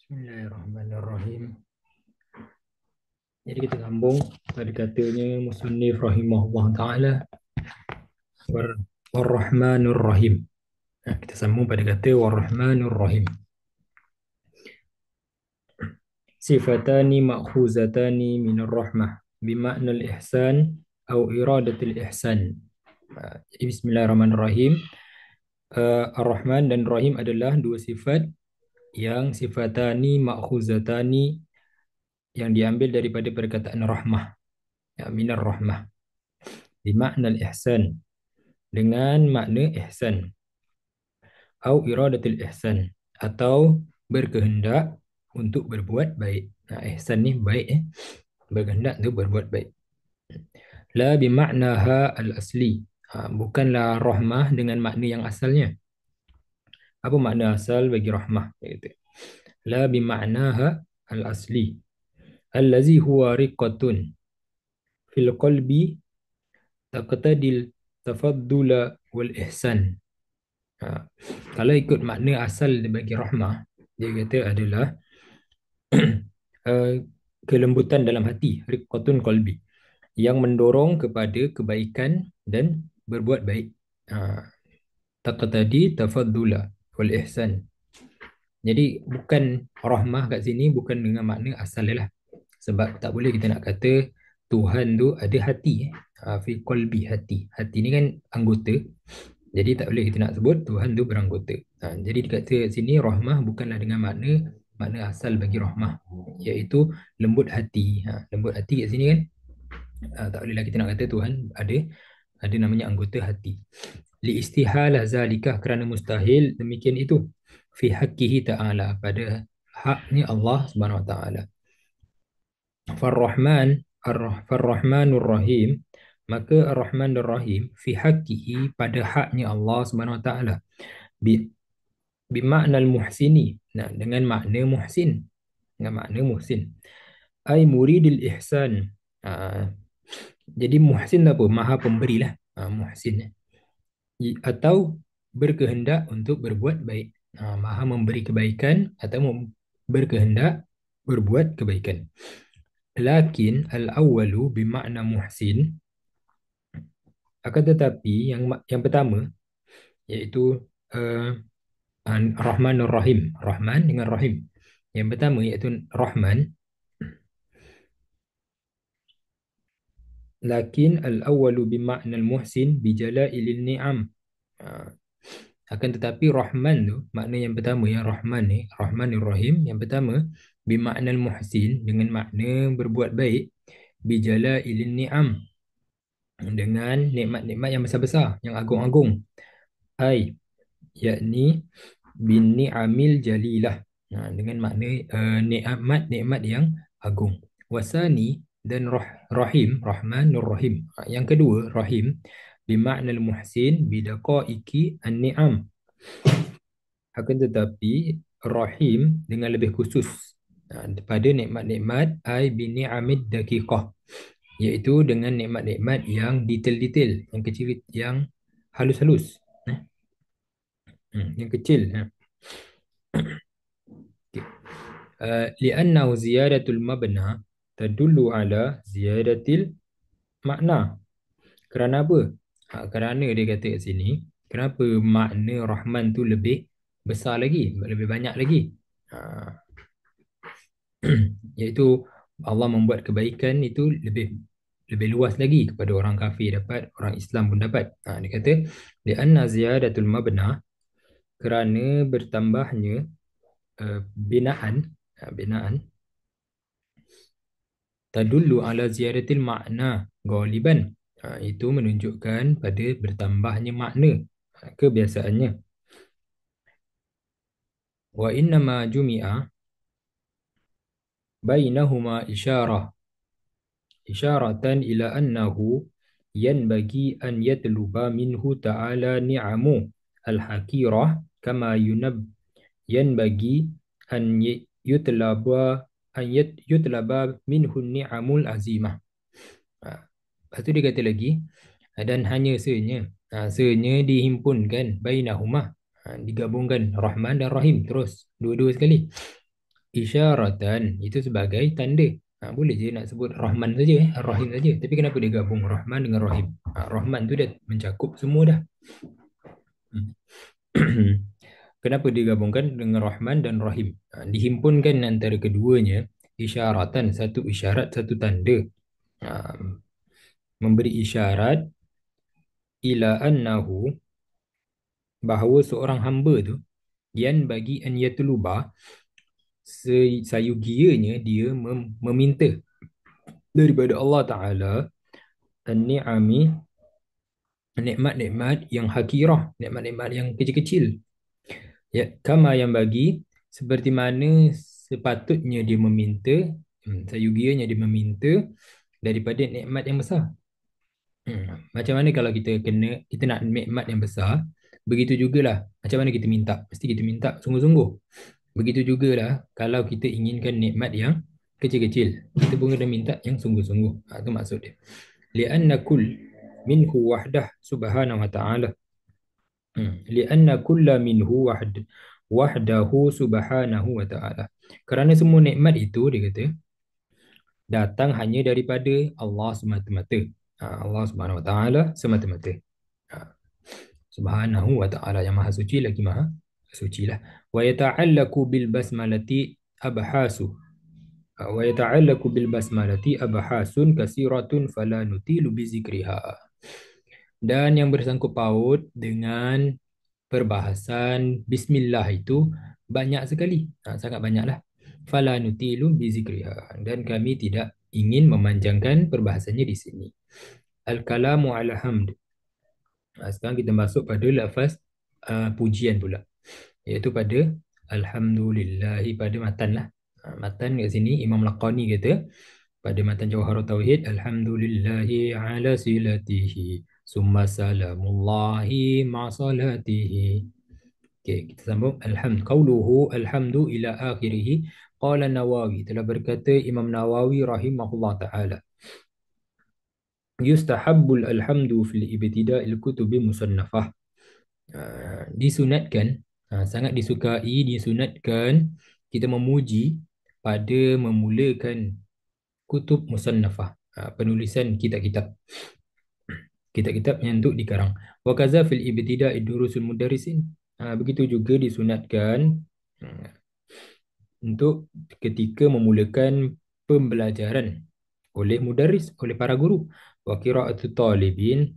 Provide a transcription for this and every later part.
Bismillahirrahmanirrahim. Jadi kita sambung pada katanya musannif rahimahullah taala warrahmanur rahim. Kita sambung pada kata warrahmanur rahim. Sifatani ma'khuzatani minar rahmah bima'na al-ihsan atau iradatul ihsan. Jadi bismillahirrahmanirrahim. Ar-Rahman dan Rahim adalah dua sifat yang sifatani ma'khuzatani yang diambil daripada perkataan rahmah. Ya, minar rahmah. Bima'na al-ihsan, dengan makna ihsan, au iradatul ihsan, atau berkehendak untuk berbuat baik. Ihsan ni baik, berkehendak untuk berbuat baik. La bima'naha al-asli, bukanlah rahmah dengan makna yang asalnya. Apa makna asal bagi rahmah? La bima'naha al-asli allazi huwa riqqatun fil qalbi taqtadil tafaddula wal ihsan. Kalau ikut makna asal bagi rahmah, dia kata adalah uh, kelembutan dalam hati, riqqatun qalbi, yang mendorong kepada kebaikan dan berbuat baik. Taqtadi tafaddula wal ihsan. Jadi bukan rahmah kat sini bukan dengan makna asal lah. Sebab tak boleh kita nak kata Tuhan tu ada hati. Fi qalbi, hati. Hati ni kan anggota. Jadi tak boleh kita nak sebut Tuhan tu beranggota. Jadi dikata sini rahmah bukanlah dengan makna asal bagi rahmah, iaitu lembut hati. Lembut hati kat sini kan tak bolehlah kita nak kata Tuhan ada namanya anggota hati. Li istihalah zalikah, kerana mustahil demikian itu. Fi haqqihi ta'ala, pada haknya Allah Subhanahu wa taala. Farrahman Farrahmanur Rahim, maka Ar-Rahman dan Rahim fi haqqihi, pada haknya Allah Subhanahu wa taala, bi makna al-muhsini, dengan makna muhsin, ai muridil ihsan. Jadi muhsin apa? Maha pemberilah, muhsin, atau berkehendak untuk berbuat baik. Maha memberi kebaikan atau berkehendak berbuat kebaikan. Lakin al-awwalu bimakna muhsin, akan tetapi yang pertama, iaitu Rahman dan Rahim, Rahman dengan Rahim. Yang pertama iaitu Rahman. Lakin al-awwalu bimakna al-muhsin bijalailil ni'am. Akan tetapi Rahman tu, makna yang pertama, yang Rahman ni, Rahman dan Rahim, yang pertama bimakna al-muhsin, dengan makna berbuat baik, bijalailil ni'am, dengan nikmat-nikmat yang besar-besar, yang agung-agung. Ai, yakni bin ni'amil jalilah, dengan makna nikmat-nikmat yang agung. Wasani, dan Rahim, Rahman nur Rahim. Yang kedua, Rahim bimakna al-muhsin bidaqaiki an-ni'am. Akan tetapi Rahim dengan lebih khusus pada nikmat-nikmat, ai bi ni'amid daqiqah, iaitu dengan nikmat-nikmat yang detail-detail, yang kecil, yang halus-halus, yang kecil. Li'annahu ziyadatul mabna tadullu ala ziyadatil makna. Kerana apa? Kerana dia kata kat sini, kenapa makna Rahman tu lebih besar lagi, lebih banyak lagi, iaitu Allah membuat kebaikan itu lebih luas lagi, kepada orang kafir dapat, orang Islam pun dapat. Dia kata li'anna ziyadatul mabna, kerana bertambahnya binaan, tadullu ala ziyadatil makna ghaliban, itu menunjukkan pada bertambahnya makna kebiasaannya. Wa innama jumi'a bainahuma isyaratan ila annahu yanbaghi an yatluba minhu ta'ala ni'amu al-hakirah kama yanbaghi an yutlaba minhu ni'amul azimah. Lepas tu dia kata lagi, dan hanya senyanya dihimpunkan bainahuma, digabungkan Rahman dan Rahim terus, dua-dua sekali. Isyaratan itu sebagai tanda. Boleh je nak sebut Rahman saja, Rahim saja. Tapi kenapa dia gabung Rahman dengan Rahim? Rahman tu dah mencakup semua dah. Hmm. Kenapa digabungkan dengan Rahman dan Rahim? Dihimpunkan antara keduanya, isyaratan, satu isyarat, satu tanda. Ha, Memberi isyarat ila annahu, bahawa seorang hamba tu, yan bagi an yatluba, sayugianya dia meminta daripada Allah Ta'ala an-ni'ami, nikmat-nikmat yang hakirah, nikmat-nikmat yang kecil-kecil. Ya, kama yang bagi, seperti mana sepatutnya dia meminta, sayugianya dia meminta daripada nikmat yang besar. Macam mana kalau kita nak nikmat yang besar, begitu jugalah macam mana kita minta, mesti kita minta sungguh-sungguh. Begitu jugalah kalau kita inginkan nikmat yang kecil-kecil, kita pun kena minta yang sungguh-sungguh. Itu maksud dia. Lianna kull minhu wahdah subhanahu wa ta'ala. Lianna kulla minhu wahdahu subhanahu wa ta'ala. Kerana semua nikmat itu, dia kata, datang hanya daripada Allah semata-mata. Allah Subhanahu wa taala semata-mata. Ha, Subhanahu wa taala, yang maha suci lagi maha suci lah. Wa yata'allaqu bil basmalati abhasu. Wa yata'allaqu bil basmalati abhasun kasiratun fala nutilu bi zikriha. Dan yang bersangkut paut dengan perbahasan bismillah itu banyak sekali. Sangat banyaklah. Fala nutilu bi zikriha. Dan kami tidak ingin memanjangkan perbahasannya di sini. Al-kalamu ala hamd. Sekarang kita masuk pada lafaz pujian pula, iaitu pada Alhamdulillahi, pada matan lah. Matan kat sini Imam Laqani kata pada matan Jawharut Tauhid, Alhamdulillahi ala silatihi summa salamullahi ma salatihi. Okay, kita sambung. Qauluhu alhamdu ila akhirih. Qala Nawawi, telah berkata Imam Nawawi rahimahullah ta'ala, yustahabbul alhamdu fil ibtida'il kutubi musannafah. Disunatkan, sangat disukai, disunatkan kita memuji pada memulakan kutub musannafah, penulisan kitab-kitab, kitab-kitab yang untuk dikarang. Wa kaza fil ibtida'id durusul mudarrisin. Begitu juga disunatkan untuk ketika memulakan pembelajaran oleh mudarris, oleh para guru. Wa qira'atut talibin,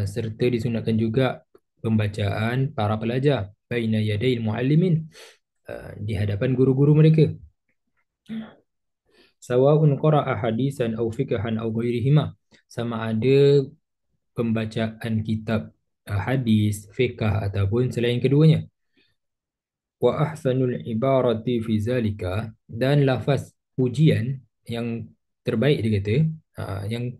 serta disunatkan juga pembacaan para pelajar baina yadayil muallimin, di hadapan guru-guru mereka. Sawa'un qara'a hadisan aw fiqhan aw ghairihima, sama ada pembacaan kitab hadis, fiqh ataupun selain keduanya. Wa ahsanul ibarati fi zalika, dan lafaz pujian yang terbaik, dia kata, yang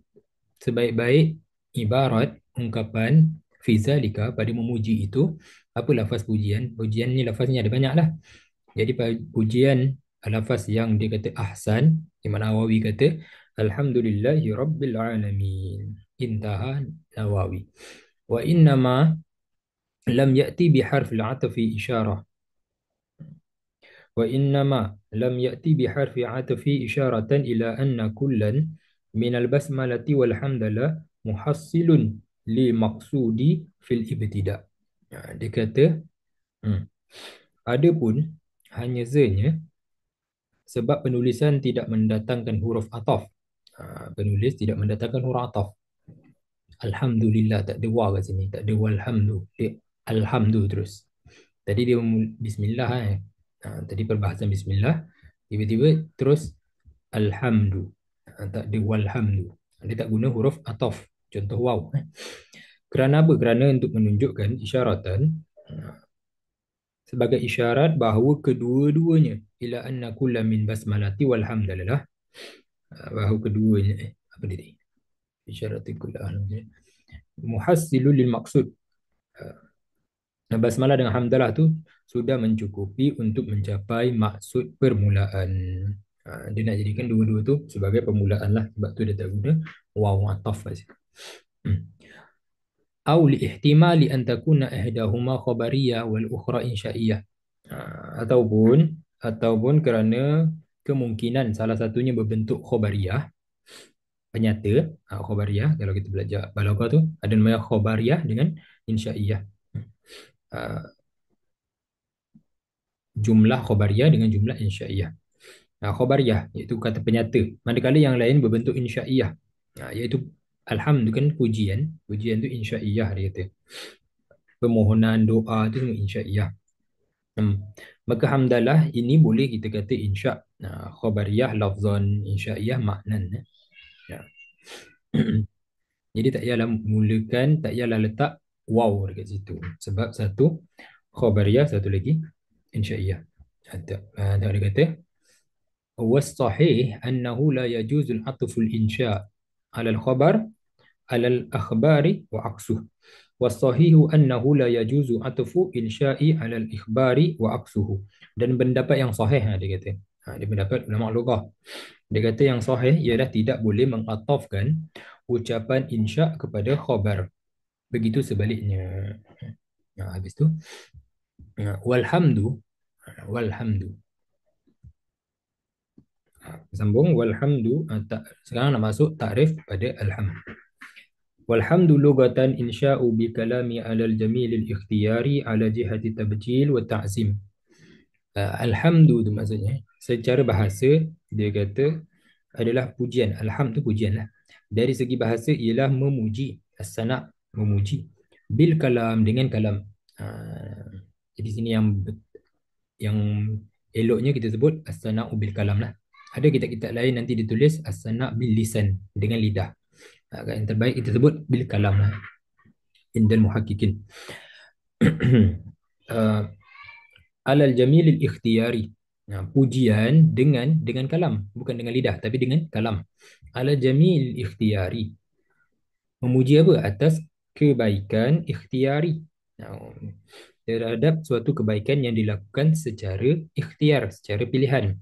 sebaik-baik ibarat, ungkapan, fi zalika, pada memuji itu. Apa lafaz pujian? Pujian ni lafaznya ada banyak lah. Jadi pujian, lafaz yang dia kata ahsan, Imam Nawawi kata Alhamdulillahi Rabbil Alamin. Intaha Nawawi. Wa innama lam ya'ti biharfil atafi isyarah. Wa innama lam ya'ti biharfi atafi isyaratan ila anna kullan minal basmalati walhamdalah muhassilun li maqsudi fil ibtida. Dia kata, adapun hanya zanya sebab penulisan tidak mendatangkan huruf ataf. Penulis tidak mendatangkan huruf ataf. Alhamdulillah, tak ada wa kat sini, tak ada walhamdu. Dia alhamdu terus. Tadi dia bismillah tadi perbahasan bismillah, tiba-tiba terus alhamdu. Tak ada walhamdu. Dia tak guna huruf ataf, contoh waw. Kerana apa? Kerana untuk menunjukkan isyaratan, sebagai isyarat bahawa kedua-duanya, ila anna kulla min basmalati walhamdulillah, bahawa keduanya apa dia ni? Isyaratul kulla alhamdulillah muhassilul lil maqsud. Basmalah dengan hamdalah tu sudah mencukupi untuk mencapai maksud permulaan. Dia nak jadikan dua-dua tu sebagai permulaan lah, sebab tu dia tak guna waw ataf saja. Au li ihtimali an takuna ihdahuma khabariyah wal ukhra insya'iyah. Ataupun ataupun kerana kemungkinan salah satunya berbentuk khobariyah, penyata. Khobariyah, kalau kita belajar balaghah tu ada namanya khobariyah dengan insyaiyah. Ah, Jumlah khobariyah dengan jumlah insyaiyah. Khobariyah iaitu kata penyata, manakala yang lain berbentuk insyaiyah. Iaitu alhamd kan pujian, pujian tu insyaiyah dia kata. Permohonan doa tu semua insyaiyah. Maka hamdalah ini boleh kita kata insya. Khabariyah lafzan, insyaiyah maknan. Ya. Jadi tak payahlah mulakan, tak payahlah letak waw dekat situ. Sebab satu khabariyah, satu lagi insyaiyah. Dia kata was-sahih annahu la yajuzul atful insya' ala al-khabar ala al-akhbari wa aqsuh. Was-sahihu annahu la yajuzu atfu insya'i 'ala al-ikhbari wa aqsuhu. Dan pendapat yang sahih dia kata. Dia pendapat ulama lughah. Dia kata yang sahih ialah tidak boleh mengatafkan ucapan insya' kepada khabar. Begitu sebaliknya. Habis tu walhamdu, walhamdu. Sambung walhamdu. Sekarang nak masuk takrif pada alhamd. Walhamdu lughatan insya'u bi kalami 'ala al-jamil al-ikhtiyari 'ala jihati tabjil wa ta'zim. Alhamdu tu maksudnya secara bahasa dia kata adalah pujian. Alhamd tu pujian lah. Dari segi bahasa ialah memuji, as-sana', memuji, bil kalam, dengan kalam. Jadi sini yang eloknya kita sebut as-sana'u bil kalam lah. Ada kitab-kitab lain nanti ditulis as-sana' bil lisan, dengan lidah. Yang terbaik kita sebut bil kalam lah, indal muhaqqiqin. Alal jamilil ikhtiyari. Pujian dengan kalam, bukan dengan lidah tapi dengan kalam. Alal jamil ikhtiyari. Memuji apa? Atas kebaikan ikhtiyari. Terhadap suatu kebaikan yang dilakukan secara ikhtiar, secara pilihan.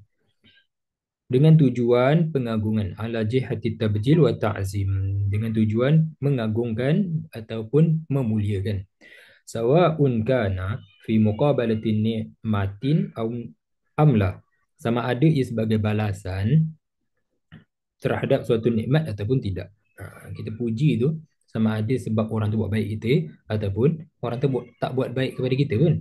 Dengan tujuan pengagungan, ala jihati tabjil wa ta'zim, dengan tujuan mengagungkan ataupun memuliakan. Sawa'un kana fi muqabalatin ni'matin aw amla, sama ada ia sebagai balasan terhadap suatu nikmat ataupun tidak. Kita puji tu sama ada sebab orang tu buat baik kita ataupun orang tu tak buat baik kepada kita pun.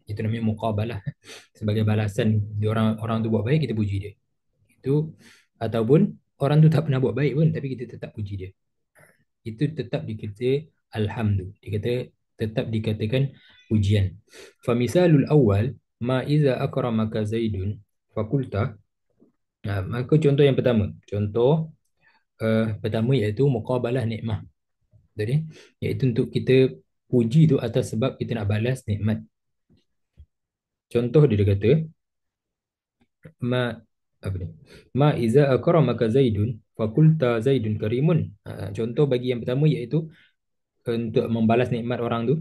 Itu namanya muqabalah. Sebagai balasan dia orang tu buat baik, kita puji dia. Itu ataupun orang tu tak pernah buat baik pun tapi kita tetap puji dia. Itu tetap dikata alhamdu. Dikata tetap dikatakan pujian. Fa misalul awal ma iza akramaka zaidun fakulta. Maka contoh yang pertama, contoh pertama iaitu muqabalah nikmah. Jadi iaitu untuk kita puji tu atas sebab kita nak balas nikmat. Contoh dia kata ma apa ni? Ma iza akramaka zaidun fakulta zaidun karimun. Contoh bagi yang pertama iaitu untuk membalas nikmat orang tu.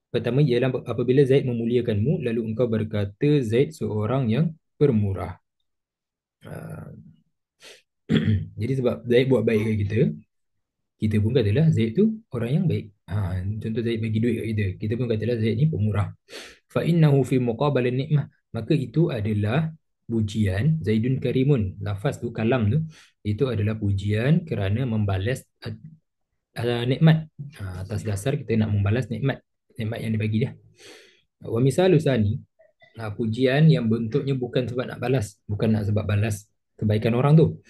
Pertama ialah apabila Zaid memuliakanmu lalu engkau berkata Zaid seorang yang pemurah. Jadi sebab Zaid buat baik kat kita, kita pun katalah Zaid tu orang yang baik. Contoh Zaid bagi duit kat kita pun katalah Zaid ni pemurah. Fa innahu fi muqabalin nikmah, maka itu adalah pujian. Zaidun karimun, lafaz tu kalam tu itu adalah pujian kerana membalas nikmat. Atas dasar kita nak membalas nikmat yang dibagi dia. Wa misalu sani, pujian yang bentuknya bukan sebab nak balas, bukan nak sebab balas kebaikan orang tu.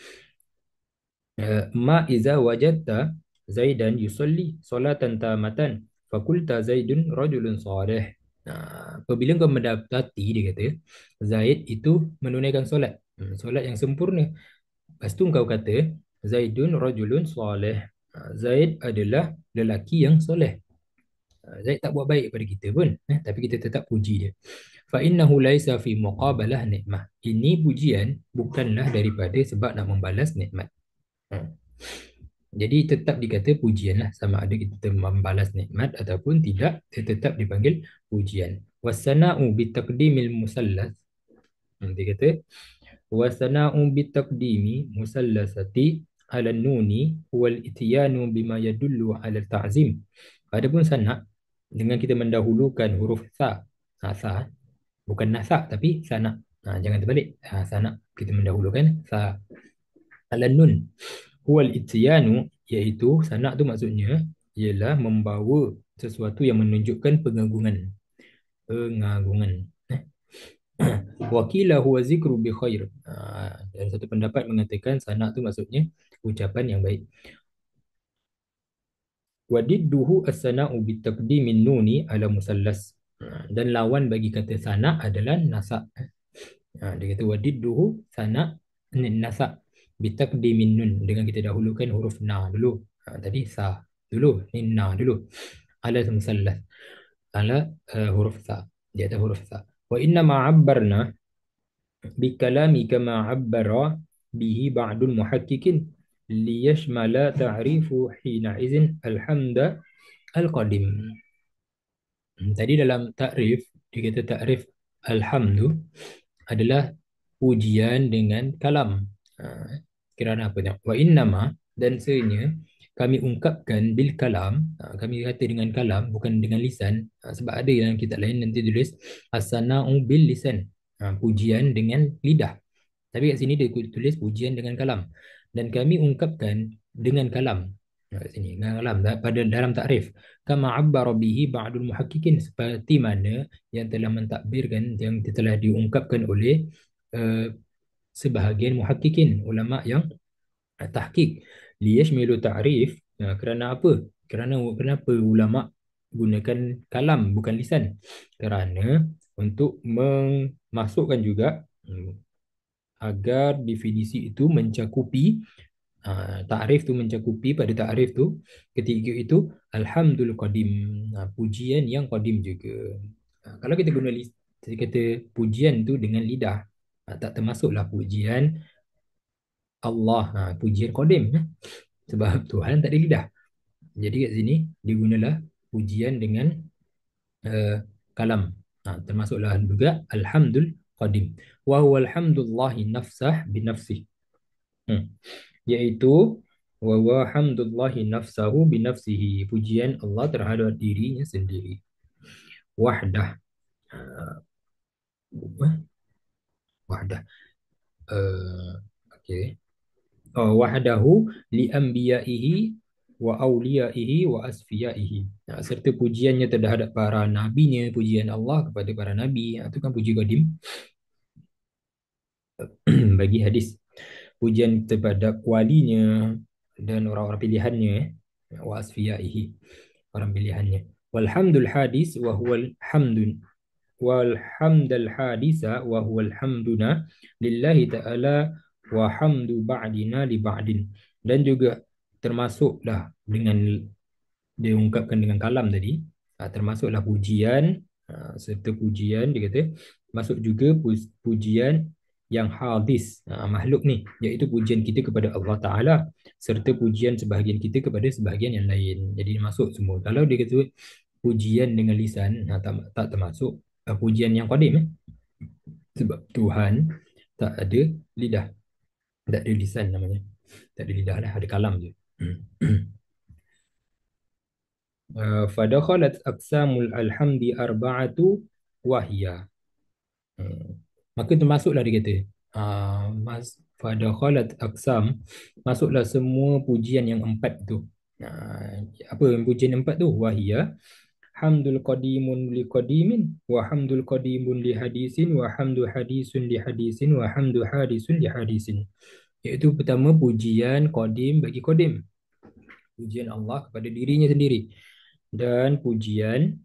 Ma iza wajadta Zaidan yusalli salatan tamatan fakulta Zaidun rajulun salih. Apabila kau mendapati, dia kata Zaid itu menunaikan solat, solat yang sempurna. Lepas tu kau kata Zaidun rajulun salih. Zaid adalah lelaki yang soleh. Zaid tak buat baik pada kita pun, tapi kita tetap puji dia. Fa innahu laisa fi muqabalah nikmah. Ini pujian bukanlah daripada sebab nak membalas nikmat. Jadi tetap dikata pujian lah, sama ada kita membalas nikmat ataupun tidak, tetap dipanggil pujian. Wasana'u bitaqdimil musallas. Dia kata wasana'u bitaqdimi musallasati ala nuni wal ityanu bima yadullu ala ta'zim. Adapun sana' dengan kita mendahulukan huruf sa, sa bukan nasa tapi sana, Jangan terbalik. Sana kita mendahulukan sa. Al-nun huwal ityanu, iaitu sana tu maksudnya ialah membawa sesuatu yang menunjukkan pengagungan. Pengagungan. Eh? Wakila huwa zikru bi khair. Dan satu pendapat mengatakan sana tu maksudnya ucapan yang baik. Wadidduhu as-sana'u bitaqdimin nuni ala musallas. Dan lawan bagi kata sana adalah nasa'. Dia kata wadidduhu sana' nasa' bitaqdimin nun, dengan kita dahulukan huruf na dulu. Tadi sa dulu, ni na dulu. Ala musallas. Ala huruf sa. Di atas huruf sa. Wa inna ma'abbarna bikalami kama abbara bihi ba'dul muhakkikin liyashmala ta'rifu hina izin alhamda al-qadim. Tadi dalam takrif, dia kata takrif alhamdu adalah pujian dengan kalam. Kerana apa? Wa innama, dan sebenarnya kami ungkapkan bil kalam, kami kata dengan kalam, bukan dengan lisan. Sebab ada dalam kitab lain nanti tulis as-sana'u bil lisan, pujian dengan lidah. Tapi kat sini dia tulis pujian dengan kalam. Dan kami ungkapkan dengan kalam. Kat sini dengan kalam pada dalam takrif. Kama abbara bihi ba'dul muhakkikin, seperti mana yang telah mentakbirkan, yang telah diungkapkan oleh uh, sebahagian muhakkikin, ulama yang tahqiq. Liyashmilu ta'rif. Kerana apa? Kenapa ulama gunakan kalam bukan lisan? Kerana untuk memasukkan juga agar definisi itu mencakupi, takrif tu mencakupi, pada takrif tu ketika itu alhamdul qadim, pujian yang qadim juga. Kalau kita guna kita kata pujian tu dengan lidah, tak termasuklah pujian Allah, pujian qadim, sebab Tuhan tak ada lidah. Jadi kat sini digunalah pujian dengan kalam. Termasuklah juga alhamdul qadim. Wa huwa alhamdulillahi nafsah binafsih. Iaitu wa huwa hamdulillahi nafsahu binafsihi, pujian Allah terhadap dirinya sendiri. Wahdah. Wahdah. Okey. Wahdahu li anbiyaihi wa awliyaihi wa asfiyaihi. Serta pujiannya terhadap para nabinya, pujian Allah kepada para nabi. Itu kan puji qadim. Bagi hadis, pujian kepada walinya dan orang-orang pilihannya, wa asfiyaihi, orang pilihannya. Walhamdul hadis wa huwal hamdun walhamdal hadisa wa huwal hamduna lillahi ta'ala wa hamdu ba'dina li ba'din. Dan juga termasuklah dengan diungkapkan dengan kalam tadi, termasuklah pujian, serta pujian dia kata masuk juga pujian yang hadis, makhluk ni, iaitu pujian kita kepada Allah Ta'ala serta pujian sebahagian kita kepada sebahagian yang lain. Jadi masuk semua. Kalau dia kata pujian dengan lisan, tak termasuk pujian yang qadim, sebab Tuhan tak ada lidah, tak ada lisan namanya, tak ada lidah lah, ada kalam je. Fadakhalat aqsamul alhamdi arba'atu wahya. Maka termasuklah dia kata, fadakhalat aqsam, masuklah semua pujian yang empat tu. Apa pujian empat tu? Wahya hamdul qadimun li qadimin, wa hamdul qadimun li hadisin, wa hamdu hadisun li hadisin, wa hamdu hadisun li hadisin. Iaitu pertama pujian qadim bagi qadim, pujian Allah kepada dirinya sendiri, dan pujian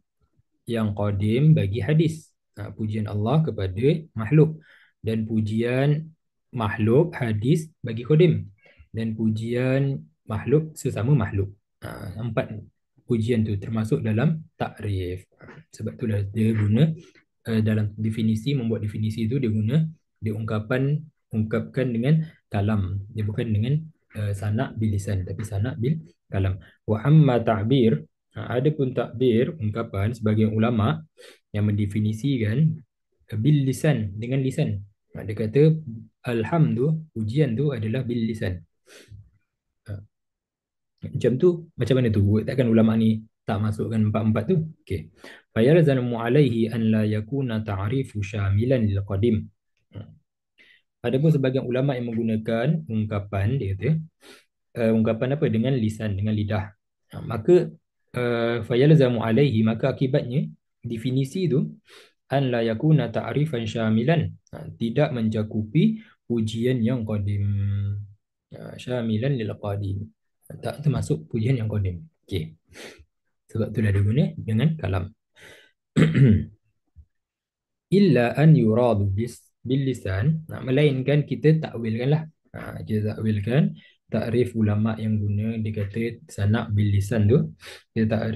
yang qadim bagi hadis, pujian Allah kepada makhluk, dan pujian makhluk hadis bagi qadim, dan pujian makhluk sesama makhluk. Empat pujian tu termasuk dalam takrif. Sebab itulah dia guna dalam definisi, membuat definisi tu dia guna ungkapkan dengan kalam. Dia bukan dengan sana' bil lisan, tapi sana' bil kalam. Wa amma ta'bir, adapun takbir, ungkapan sebagian ulama yang mendefinisikan bil lisan, dengan lisan. Dia kata alhamdu, pujian tu adalah bil lisan. Macam tu, macam mana tu? Takkan ulama ni tak masukkan empat-empat tu? Okey. Fayalzamu alaihi an la yakuna ta'rifu syamilan lil qadim. Adapun sebagian ulama yang menggunakan ungkapan dia kata ungkapan apa dengan lisan dengan lidah. Maka fayalzamu alaihi maka akibatnya definisi itu an la yakuna ta'rifan syamilan tidak mencakupi pujian yang qadim. Syamilan lil qadim. Tak termasuk pujian yang qadim. Okey. Sebab itulah dia guna dengan kalam. Illa an yuradu bil lisan, melainkan kita takwilkanlah. Kita takwilkan takrif ulama yang guna dia kata sanak bil lisan tu kita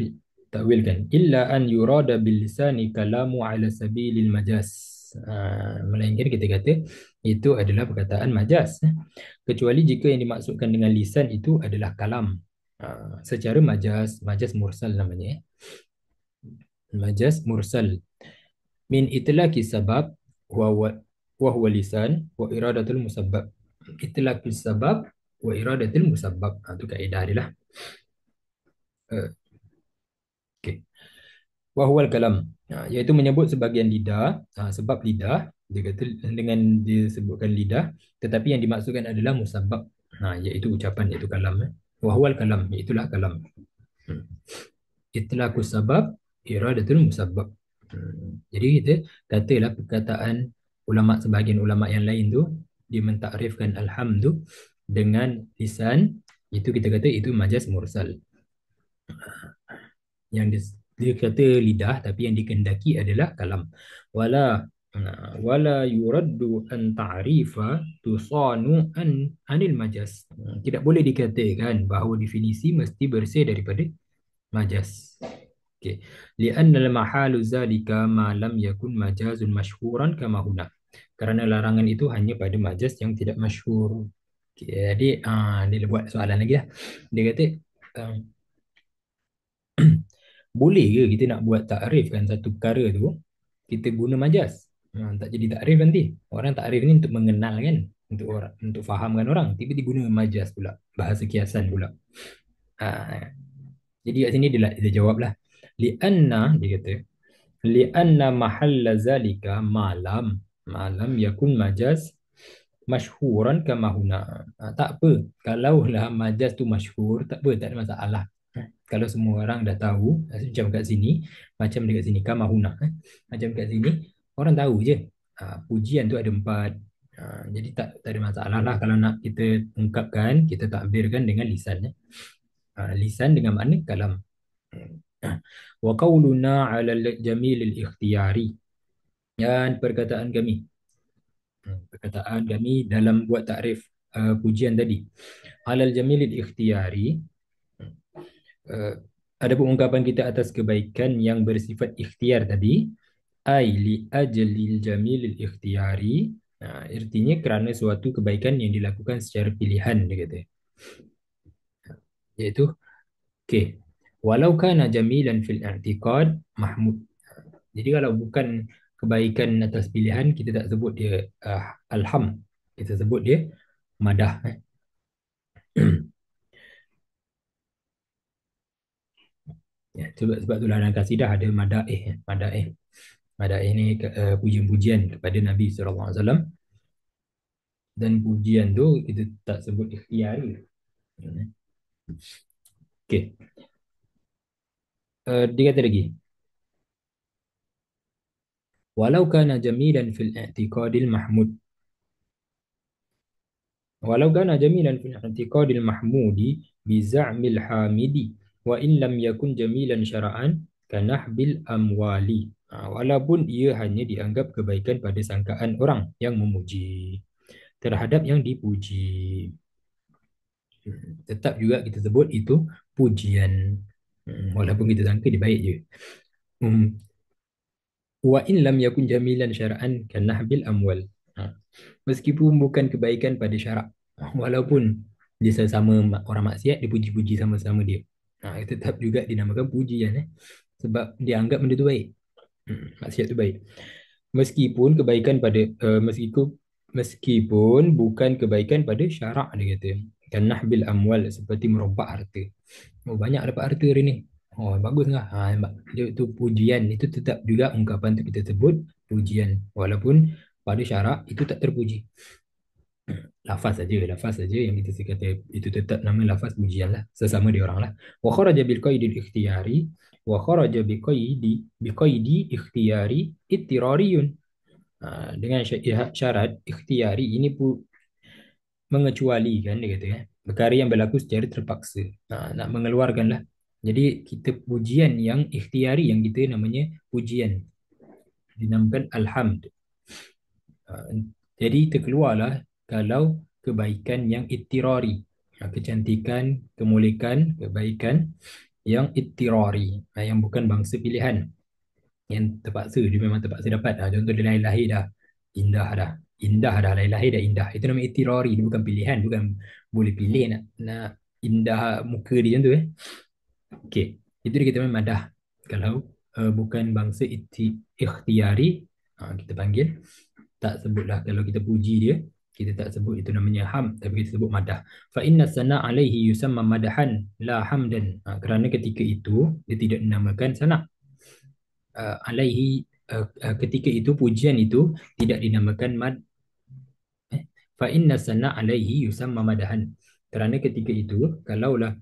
takwilkan illa an yurada bil lisani kalamu ala sabilil majas. Melainkan kita kata itu adalah perkataan majas, kecuali jika yang dimaksudkan dengan lisan itu adalah kalam. Secara majas mursal namanya. Majas mursal min itlaqi sabab wa huwa lisan wa iradatul musabbab. Itlaqi sabab wa iradatul musabbab. Itu kaedah dia lah. Okey. Wa huwal kalam. Iaitu menyebut sebahagian lidah, sebab lidah dia kata dengan disebutkan lidah tetapi yang dimaksudkan adalah musabbab. Iaitu ucapan iaitu kalam. Wa huwal kalam, itulah kalam. Itlaqu sabab iradatul musabbab. Jadi kita katalah perkataan ulama sebahagian ulama yang lain tu dia mentakrifkan alhamdu dengan lisan, itu kita kata itu majas mursal. Yang dia kata lidah tapi yang dikehendaki adalah kalam. Wala yuraddu an ta'rifa tusanu anil majas. Tidak boleh dikatakan bahawa definisi mesti bersih daripada majas. Okey. Li'anna al-mahalu zalika ma lam yakun majazun masyhuran kama huna. Kerana larangan itu hanya pada majas yang tidak masyhur. Okey, jadi dia buat soalan lagi lah. Dia kata boleh ke kita nak buat takrif kan satu perkara tu kita guna majas? Tak jadi takrif nanti. Orang takrif ni untuk mengenal kan, untuk orang untuk fahamkan orang, tiba-tiba guna majas pula, bahasa kiasan pula. Jadi kat sini dia jawablah. Li'anna dia kata li'anna mahalla zalika malam yakun majaz masyhuran kama huna. Tak apa kalaulah majaz tu masyhur, tak apa, tak ada masalah. Kalau semua orang dah tahu macam kat sini, macam dekat sini kama huna, macam kat sini orang tahu je pujian tu ada empat. Jadi tak ada masalah lah kalau nak kita ungkapkan, kita takbirkan dengan lisan. Lisan dengan makna kalam. Wa qauluna 'ala al-jamil al-ikhtiyari, dan perkataan kami dalam buat takrif pujian tadi 'ala al-jamil al-ikhtiyari, adapun ungkapan kita atas kebaikan yang bersifat ikhtiar tadi, ai li ajlil jamil al-ikhtiyari, artinya kerana suatu kebaikan yang dilakukan secara pilihan dia kata, iaitu okey, walau kana jamilan fil i'tiqad mahmud. Jadi kalau bukan kebaikan atas pilihan, kita tak sebut dia alham, kita sebut dia madah. Ya, sebab itulah dalam kasidah ada madaih ni pujian-pujian kepada Nabi SAW, dan pujian tu kita tak sebut ikhtiari. Okey. Dia kata lagi, walau kana jamilan fil i'tiqadil mahmud, walau kana jamilan fil i'tiqadil mahmudi bi za'mil hamidi wa in lam yakun jamilan syara'an kanahbil amwali. Walaupun ia hanya dianggap kebaikan pada sangkaan orang yang memuji terhadap yang dipuji, tetap juga kita sebut itu pujian, walaupun kita sangka dia baik je. Wa in lam yakun jamilan syara'an kanahbil amwal. Meskipun bukan kebaikan pada syarak, walaupun dia sesama orang maksiat, dia puji-puji sama-sama dia, tetap juga dinamakan pujian, sebab dia anggap benda tu baik, maksiat tu baik. Meskipun kebaikan pada meskipun bukan kebaikan pada syarak, dia kata kan nahbil amwal, seperti merompak harta. Banyak dapat harta hari ni, baguslah, itu pujian, itu tetap juga ungkapan tu kita sebut pujian, walaupun pada syarak itu tak terpuji. Lafaz saja yang kita kata itu tetap nama lafaz pujian lah, sesama dia orang lah. Wa kharaja bil qaidil ikhtiyari wa kharaja bi qaidi ikhtiyari ittirariyun. Dengan syarat ikhtiari ini pun mengecualikan, dia kata perkara yang berlaku secara terpaksa. Nak mengeluarkan lah. Jadi kita pujian yang ikhtiari yang kita namanya pujian dinamakan alhamd. Ah, jadi terkeluarlah kalau kebaikan yang ittirari, kecantikan, kemuliaan, kebaikan yang ittirari, yang bukan bangsa pilihan, yang terpaksa, dia memang terpaksa dapat. Contoh dia lahir lahir dah indah dah, indah dah, lahir lahir dah indah, itu namanya ittirari, dia bukan pilihan, bukan boleh pilih nak indah muka dia macam tu okey, itu dia kata memang madah. Kalau bukan bangsa ikhtiari, kita panggil, tak sebutlah, kalau kita puji dia kita tak sebut itu namanya ham, tapi kita sebut madah. Fa inna sana alaihi yusamma madahan la hamdan. Kerana ketika itu dia tidak dinamakan sana. Alaihi, ketika itu pujian itu tidak dinamakan mad. Fa inna sana alaihi yusamma madahan. Kerana ketika itu kalaulah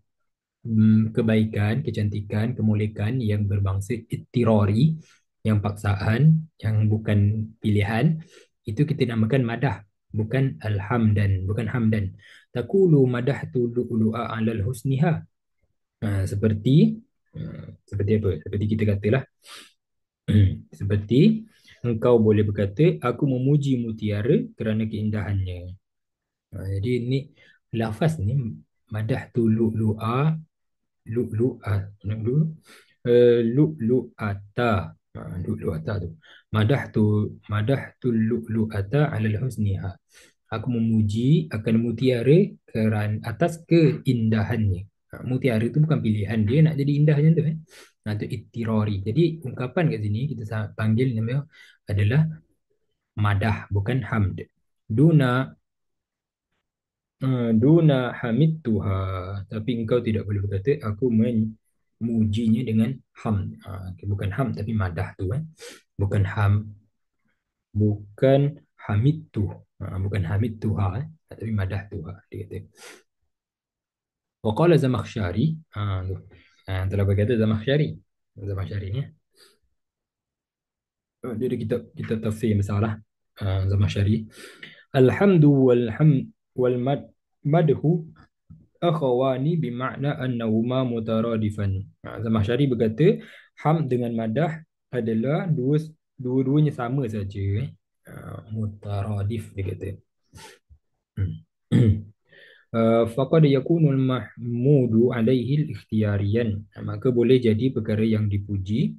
kebaikan, kecantikan, kemuliaan yang berbangsa ittirari, yang paksaan, yang bukan pilihan, itu kita namakan madah, bukan alhamdan, bukan hamdan. Taqulu madahtu lu'lu'a 'alal husniha. Seperti seperti apa? Seperti kita katalah seperti engkau boleh berkata aku memuji mutiara kerana keindahannya. Jadi ini lafaz ni madahtu lu'lu'a, lu'lu'ah, dulu lu'lu'ata. Lu'lu'ata tu madahtu lu'lu'ata 'alal husniha. Aku memuji akan mutiara kerana atas keindahannya. Mutiara itu bukan pilihan dia nak jadi indah macam tu itu ittirari. Jadi ungkapan kat sini kita panggil namanya adalah madah, bukan hamd. Duna Duna hamidtuha, tapi engkau tidak boleh berkata aku memujinya dengan ham. Bukan ham tapi madah tu bukan ham, bukan hamidtu. Bukan hamidtuha tapi madah tuha, dia kata. Wa qala Zamakhsyari, tu. Telah berkata Zamakhsyari. Zamakhsyari ni dia ada kitab tafsir yang besar lah. Zamakhsyari. Alhamdu wal madhu akhawani bimakna annahuma mutaradifan. Zamakhsyari berkata ham dengan madah adalah dua-duanya sama saja. Mutaradif, dia kata. Faqad yakunul mahmudu alaihi ikhtiyariyan. Maka boleh jadi perkara yang dipuji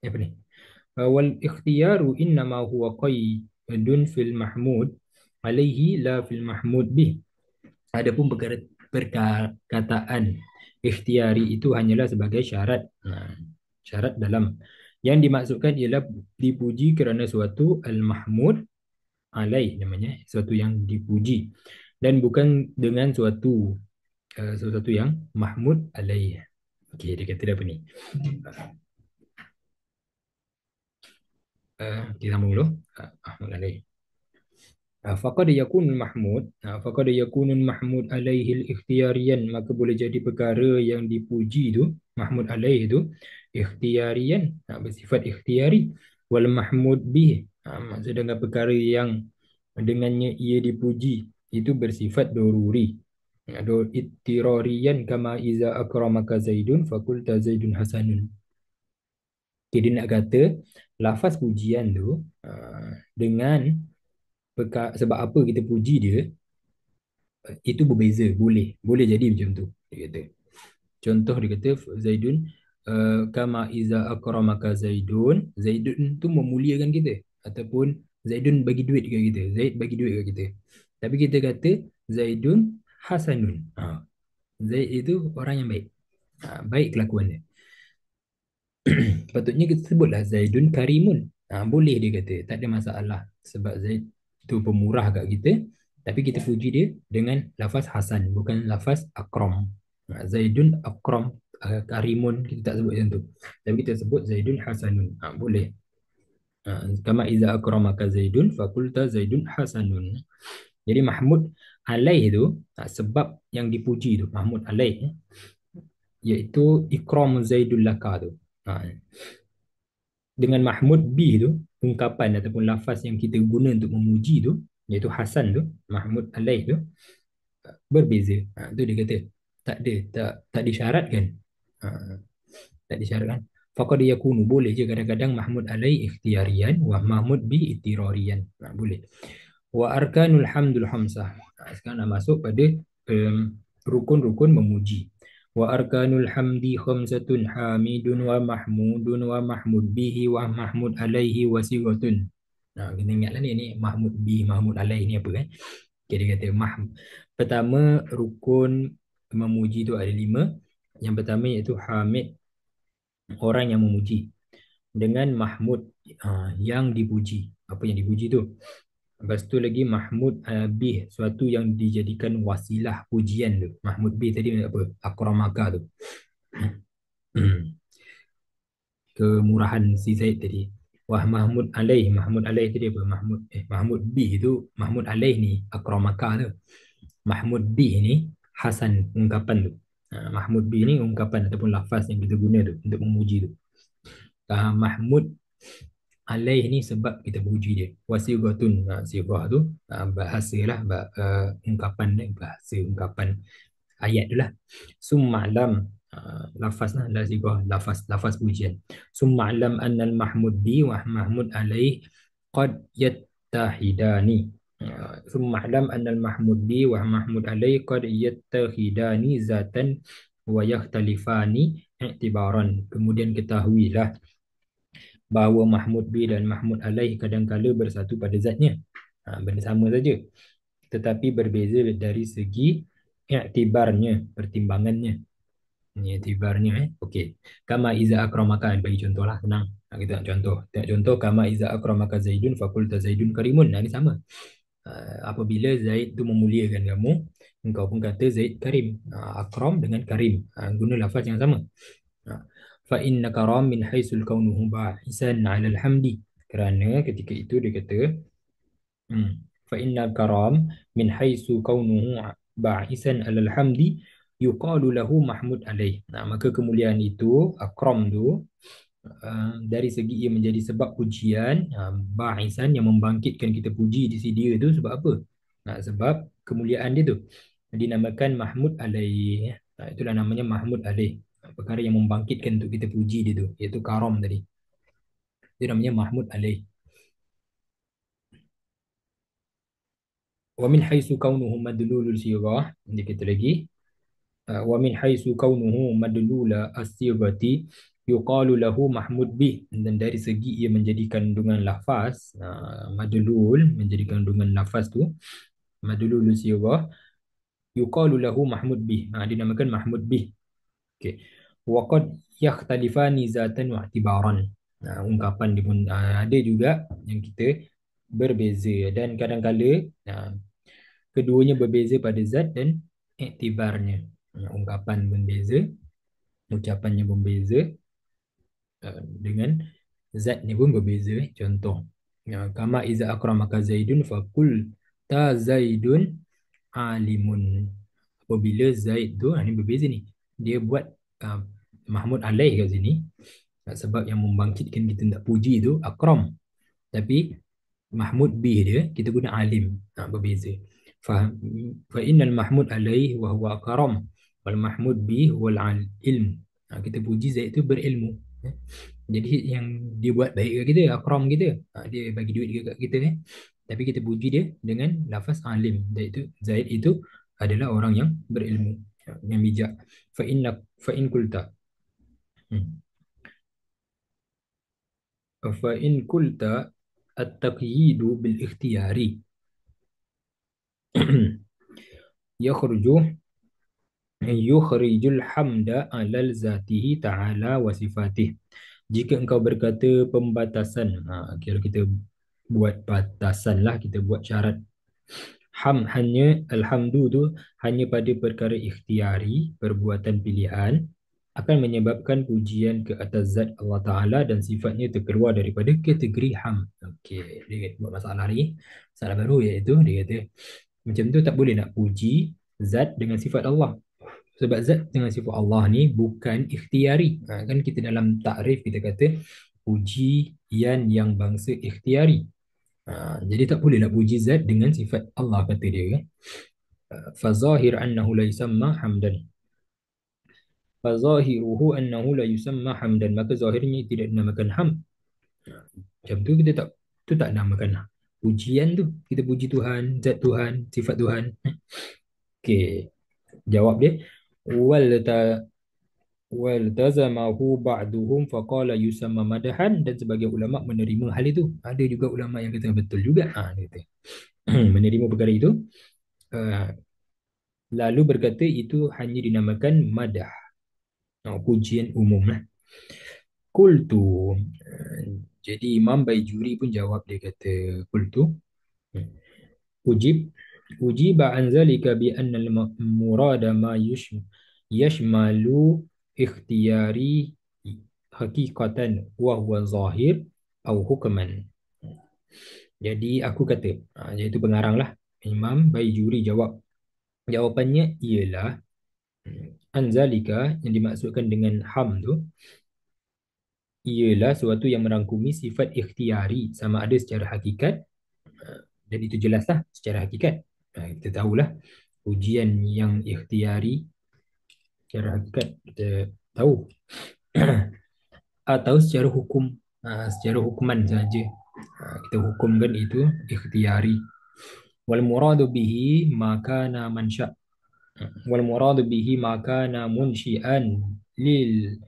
apa ni? Wal ikhtiyaru innama huwa qaidun fil mahmud alaihi la fil mahmud bih. Adapun perkataan ikhtiari itu hanyalah sebagai syarat. Syarat dalam yang dimaksudkan ialah dipuji kerana suatu al-mahmud alaih, namanya suatu yang dipuji, dan bukan dengan sesuatu yang mahmud alaih. Okey, dia kata apa ni? Kita sambung dulu. Mahmud alaih. Faqad yakunul mahmud alaihi al-ikhtiyariyan. Maka boleh jadi perkara yang dipuji itu, mahmud alaihi itu ikhtiyariyan, bersifat ikhtiyari. Wal mahmud bih, maksud dengan perkara yang dengannya ia dipuji itu bersifat doruri. Ittirariyan kama iza akramaka zaidun fakulta zaidun hasanun. Okay, dia nak kata lafaz pujian tu dengan sebab apa kita puji dia itu berbeza. Boleh jadi macam tu, dia kata. Contoh dia kata zaidun kama iza akramaka zaidun. Zaidun tu memuliakan kita, ataupun zaidun bagi duit ke kita, Zaid bagi duit ke kita. Tapi kita kata zaidun hasanun. Zaid itu orang yang baik, baik kelakuan dia. Patutnya kita sebutlah zaidun karimun. Boleh, dia kata, tak ada masalah, sebab Zaid tu pemurah kat kita, tapi kita puji dia dengan lafaz hasan, bukan lafaz akram. Zaidun akram, karimun kita tak sebut macam tu, tapi kita sebut zaidun hasanun. Boleh. Kama iza akramaka Zaidun fakulta Zaidun hasanun. Jadi Mahmud alaih itu sebab yang dipuji itu Mahmud alaih iaitu ikram Zaidul laka tu. Ha, dengan Mahmud bi tu ungkapan ataupun lafaz yang kita guna untuk memuji tu iaitu hasan tu Mahmud alaih tu berbeza. Tu dia kata tak disyaratkan. Ha, tak disyaratkan. Faqad yakunu boleh je kadang-kadang Mahmud alaih ikhtiyarian wa Mahmud bi ittirarian. Boleh. Wa arkanul hamdul hamsah. Sekarang dah masuk pada rukun-rukun memuji. Wa arkanul hamdi khamsatun hamidun wa mahmudun wa mahmud bihi wa mahmud alaihi wa sigatun. Kena ingatlah ni mahmud bihi, mahmud alaihi ni apa kan? Okay, dia kata pertama rukun memuji tu ada 5. Yang pertama iaitu hamid, orang yang memuji, dengan mahmud yang dipuji. Apa yang dipuji tu? Lepas tu lagi Mahmud bih, suatu yang dijadikan wasilah pujian tu. Mahmud bih tadi apa? Akramaka tu. Kemurahan si Zaid tadi. Wah Mahmud alaih, Mahmud alaih tadi apa? Mahmud bih tu, Mahmud alaih ni akramaka tu. Mahmud bih ni hasan ungkapan tu. Mahmud bih ni ungkapan ataupun lafaz yang kita guna tu untuk memuji tu. Mahmud alaih ni sebab kita puji dia. Wasighatun, sighah tu bahasa lah, ungkapan dia, bahasa ungkapan ayat tu lah. Summa'lam, lafaz lah, la sighah, lafaz pujian. Summa'lam annal mahmud bi wa mahmud alaih qad yattahidani. Summa'lam annal mahmud bi wa mahmud alaih qad yattahidani zatan wa yakhtalifani i'tibaran. Kemudian ketahuilah bahawa Mahmud B dan Mahmud Alaih kadang-kala bersatu pada zatnya. Benda sama saja. Tetapi berbeza dari segi i'tibarnya, pertimbangannya. Ini i'tibarnya. Okey. Kama iza akramaka, bagi contoh lah, senang. Kita nak contoh. Tengok contoh, kama iza akramaka Zaidun fakulta Zaidun karimun. Ini sama. Apabila Zaid tu memuliakan kamu, engkau pun kata Zaid karim. Akram dengan karim. Guna lafaz yang sama. Fa inna karam min haisul kaunuhu ba'isan 'ala al-hamdi. Kerana ketika itu dia kata fa inna karam min haisu kaunuhu ba'isan 'ala al-hamdi yuqalu lahu mahmud alaih. Maka kemuliaan itu akram tu dari segi ia menjadi sebab pujian, ba'isan yang membangkitkan kita puji di sisi dia tu sebab apa? Sebab kemuliaan dia tu dinamakan mahmud alaih. Itulah namanya mahmud alaih. Perkara yang membangkitkan untuk kita puji dia tu, iaitu karam tadi. Dia namanya mahmud alaih. Wa min haitsu kaunuhu madlulul sighah, dia kata lagi, wa min haitsu kaunuhu madlula as-sighati yuqalu lahu mahmud bih. Dan dari segi ia menjadi kandungan lafaz, madlul menjadi kandungan lafaz tu, madlulul sighah yuqalu lahu mahmud bih. Dinamakan mahmud bih. Okey. Wa qad yakhtalifani zatan wa i'tibaran. Ungkapan dia pun ada juga yang kita berbeza, dan kadang-kala keduanya berbeza pada zat dan iktibarnya. Ungkapan berbeza, ucapannya berbeza, dengan zatnya pun berbeza. Contoh, kama iza akramaka Zaidun faqul ta Zaidun alimun. Apabila Zaid tu, ini berbeza ni, dia buat Mahmud alaih kat sini sebab yang membangkitkan kita nak puji tu akram, tapi Mahmud bih dia kita guna alim. Berbeza. Fa innal mahmud alaih wa huwa akram wal mahmud bih wal ilm. Kita puji Zaid tu berilmu. Jadi yang dia buat baik kat kita, akram kita, dia bagi duit kat kita tapi kita puji dia dengan lafaz alim. Zaid itu adalah orang yang berilmu, yang bijak. Fa in kulta fa in kulta at-taqyidu bil ikhtiyari yakhruju yukhrijul hamda alal zatihi ta'ala wa sifatih. Jika engkau berkata pembatasan, kira kita buat batasan lah, kita buat syarat. Hanya alhamdu tu hanya pada perkara ikhtiari, perbuatan pilihan, akan menyebabkan pujian ke atas zat Allah Ta'ala dan sifatnya terkeluar daripada kategori ham. Okey, dia buat masalah lagi. Masalah baru iaitu dia kata macam tu tak boleh nak puji zat dengan sifat Allah. Sebab zat dengan sifat Allah ni bukan ikhtiari. Kan kita dalam takrif kita kata pujian yang bangsa ikhtiari. Jadi tak boleh nak puji zat dengan sifat Allah kata dia kan. Fazahir annahu la yusamma hamdan. Fazahiruhu annahu la yusamma hamdan. Maka zahirnya tidak dinamakan ham. Macam tu kita tak namakan pujian tu. Kita puji Tuhan, zat Tuhan, sifat Tuhan. Okey, jawab dia wal ta wal tazamahu ba'duhum faqala yusamma madahan, dan sebagai ulama menerima hal itu. Ada juga ulama yang kata betul juga. Dia kata menerima perkara itu, uh, lalu berkata itu hanya dinamakan madah, pujian umum lah. Qultu, jadi Imam Baijuri pun jawab, dia kata qultu ujib ujiba an zalika bi anna al murada ma yashmalu ikhtiyari haqiqatan wa huwa zahir au hukman. Jadi aku kata, iaitu pengarang lah, Imam Baijuri jawab, jawapannya ialah anzalika, yang dimaksudkan dengan ham tu ialah sesuatu yang merangkumi sifat ikhtiari, sama ada secara hakikat, dan itu jelaslah secara hakikat. Kita tahulah ujian yang ikhtiari secara hakikat kita tahu. Atau secara hukum, secara hukuman saja, kita hukumkan itu ikhtiari. Wal muradu bihi maka na mansya, wal muradu bihi maka na munsyian lil